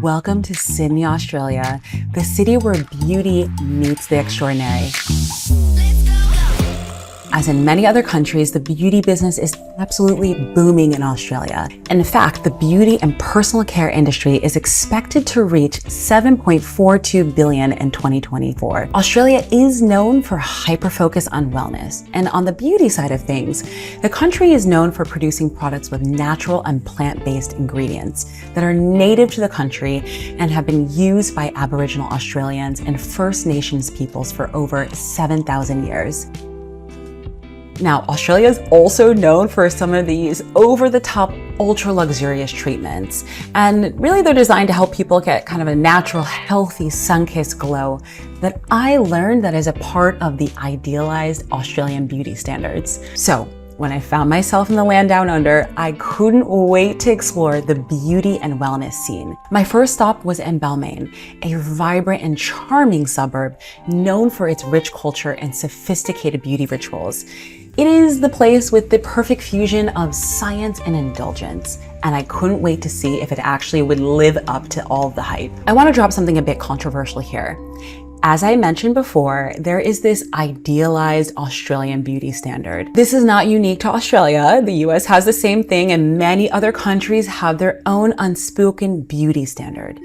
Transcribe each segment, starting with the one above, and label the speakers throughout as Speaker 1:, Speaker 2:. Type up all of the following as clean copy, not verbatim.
Speaker 1: Welcome to Sydney, Australia, the city where beauty meets the extraordinary. As in many other countries, the beauty business is absolutely booming in Australia. In fact, the beauty and personal care industry is expected to reach $7.42 billion in 2024. Australia is known for hyper-focus on wellness. And on the beauty side of things, the country is known for producing products with natural and plant-based ingredients that are native to the country and have been used by Aboriginal Australians and First Nations peoples for over 7,000 years. Now, Australia is also known for some of these over-the-top, ultra-luxurious treatments. And really, they're designed to help people get kind of a natural, healthy, sun-kissed glow that I learned that is a part of the idealized Australian beauty standards. So, when I found myself in the land down under, I couldn't wait to explore the beauty and wellness scene. My first stop was in Balmain, a vibrant and charming suburb known for its rich culture and sophisticated beauty rituals. It is the place with the perfect fusion of science and indulgence, and I couldn't wait to see if it actually would live up to all of the hype. I want to drop something a bit controversial here. As I mentioned before, there is this idealized Australian beauty standard. This is not unique to Australia. The US has the same thing, and many other countries have their own unspoken beauty standard.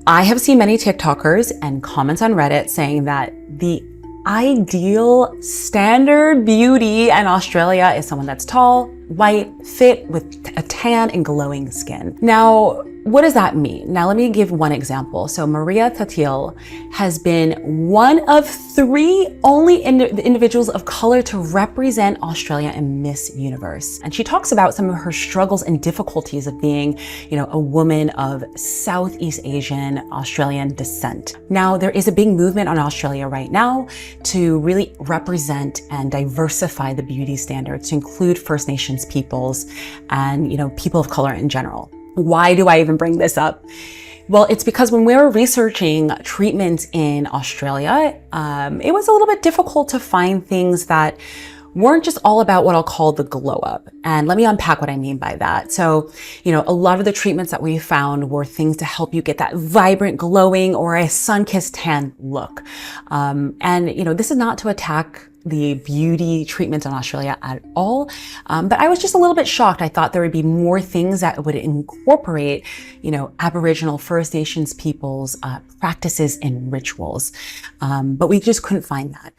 Speaker 1: I have seen many TikTokers and comments on Reddit saying that the ideal standard beauty in Australia is someone that's tall, white, fit, with a tan and glowing skin. Now, what does that mean? Now, let me give one example. So Maria Tatil has been one of 3 only individuals of color to represent Australia in Miss Universe. And she talks about some of her struggles and difficulties of being, a woman of Southeast Asian Australian descent. Now, there is a big movement on Australia right now to really represent and diversify the beauty standards to include First Nations peoples and, people of color in general. Why do I even bring this up? Well, it's because when we were researching treatments in Australia, it was a little bit difficult to find things that weren't just all about what I'll call the glow up. And let me unpack what I mean by that. So, a lot of the treatments that we found were things to help you get that vibrant, glowing, or a sun-kissed tan look. This is not to attack the beauty treatments in Australia at all. But I was just a little bit shocked. I thought there would be more things that would incorporate, Aboriginal First Nations people's practices and rituals. But we just couldn't find that.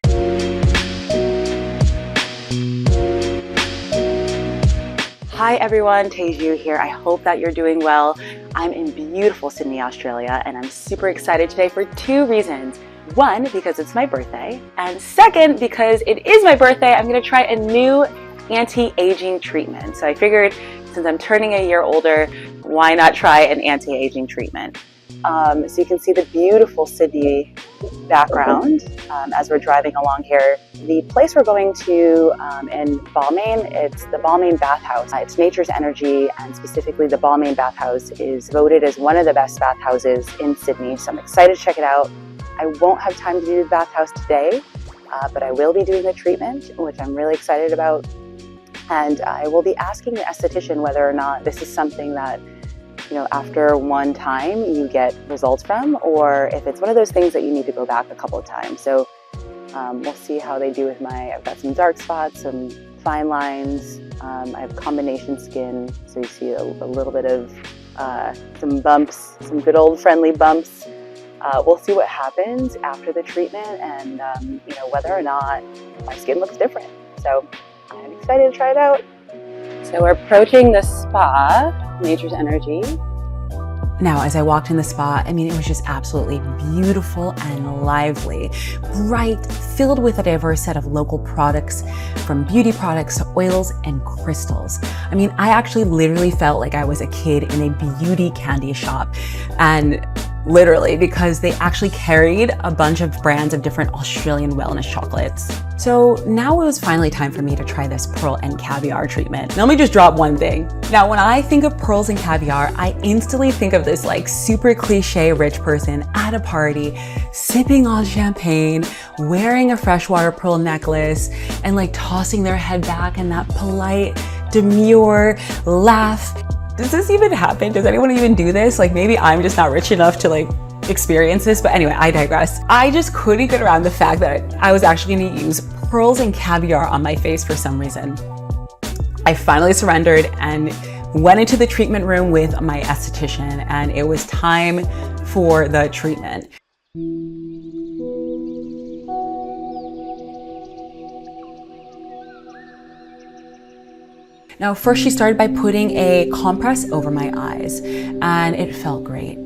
Speaker 1: Hi everyone, Teju here. I hope that you're doing well. I'm in beautiful Sydney, Australia, and I'm super excited today for 2 reasons. 1, because it's my birthday, and 2nd, because it is my birthday, I'm gonna try a new anti-aging treatment. So I figured since I'm turning a year older, why not try an anti-aging treatment? So you can see the beautiful Sydney background as we're driving along here. The place we're going to in Balmain, it's the Balmain bathhouse. It's nature's energy, and specifically the Balmain bathhouse is voted as one of the best bathhouses in Sydney. So I'm excited to check it out. I won't have time to do the bathhouse today, but I will be doing the treatment, which I'm really excited about. And I will be asking the esthetician whether or not this is something that, after one time you get results from, or if it's one of those things that you need to go back a couple of times. So we'll see how they do with I've got some dark spots, some fine lines. I have combination skin, so you see a little bit of some bumps, some good old friendly bumps. We'll see what happens after the treatment and, whether or not my skin looks different. So I'm excited to try it out. So we're approaching the spa, Nature's Energy. Now, as I walked in the spa, it was just absolutely beautiful and lively, bright, filled with a diverse set of local products, from beauty products to oils and crystals. I actually literally felt like I was a kid in a beauty candy shop, and literally, because they actually carried a bunch of brands of different Australian wellness chocolates. So now it was finally time for me to try this Pearl and Caviar treatment. Now, let me just drop one thing. Now, when I think of pearls and caviar, I instantly think of this super cliche rich person at a party, sipping on champagne, wearing a freshwater pearl necklace, and tossing their head back in that polite, demure laugh. does this even happen? Does anyone even do this? Like, maybe I'm just not rich enough to like experience this, but anyway, I digress. I just couldn't get around the fact that I was actually gonna use pearls and caviar on my face for some reason. I finally surrendered and went into the treatment room with my esthetician, and it was time for the treatment. Now, first she started by putting a compress over my eyes, and it felt great.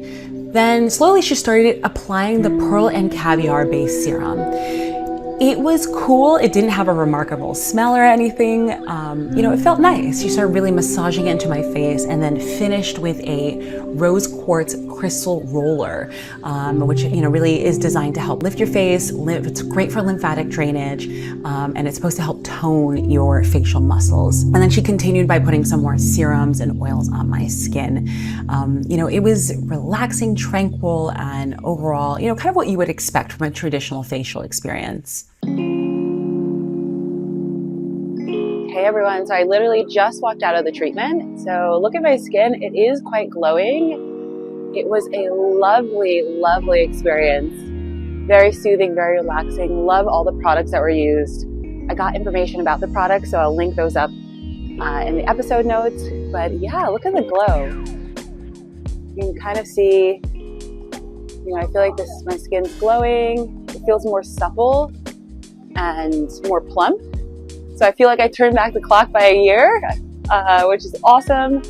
Speaker 1: Then slowly she started applying the pearl and caviar based serum. It was cool. It didn't have a remarkable smell or anything. It felt nice. She started really massaging it into my face and then finished with a rose quartz crystal roller, which really is designed to help lift your face. It's great for lymphatic drainage, and it's supposed to help tone your facial muscles. And then she continued by putting some more serums and oils on my skin. It was relaxing, tranquil, and overall, kind of what you would expect from a traditional facial experience.
Speaker 2: Hey everyone, so I literally just walked out of the treatment. So look at my skin, it is quite glowing. It was a lovely, lovely experience. Very soothing, very relaxing. Love all the products that were used. I got information about the products, so I'll link those up in the episode notes. But yeah, look at the glow. You can kind of see, I feel like my skin's glowing. It feels more supple and more plump. So I feel like I turned back the clock by a year, which is awesome,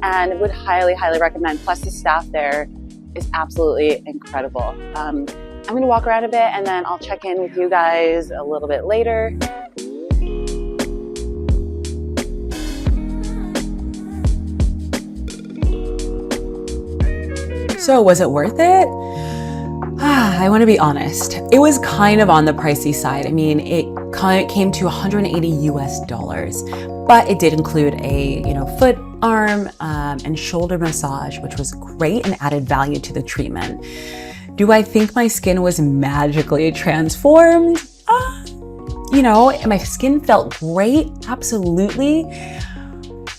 Speaker 2: and would highly, highly recommend. Plus the staff there is absolutely incredible. I'm gonna walk around a bit and then I'll check in with you guys a little bit later.
Speaker 1: So was it worth it? I want to be honest. It was kind of on the pricey side. I mean, it came to $180 US, but it did include a, foot, arm, and shoulder massage, which was great and added value to the treatment. Do I think my skin was magically transformed? My skin felt great, absolutely.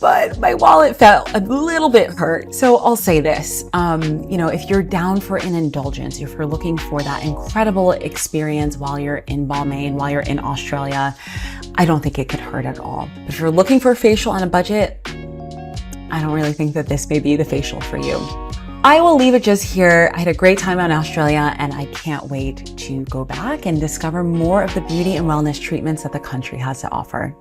Speaker 1: But my wallet felt a little bit hurt. So I'll say this, if you're down for an indulgence, if you're looking for that incredible experience while you're in Balmain, while you're in Australia, I don't think it could hurt at all. But if you're looking for a facial on a budget, I don't really think that this may be the facial for you. I will leave it just here. I had a great time in Australia, and I can't wait to go back and discover more of the beauty and wellness treatments that the country has to offer.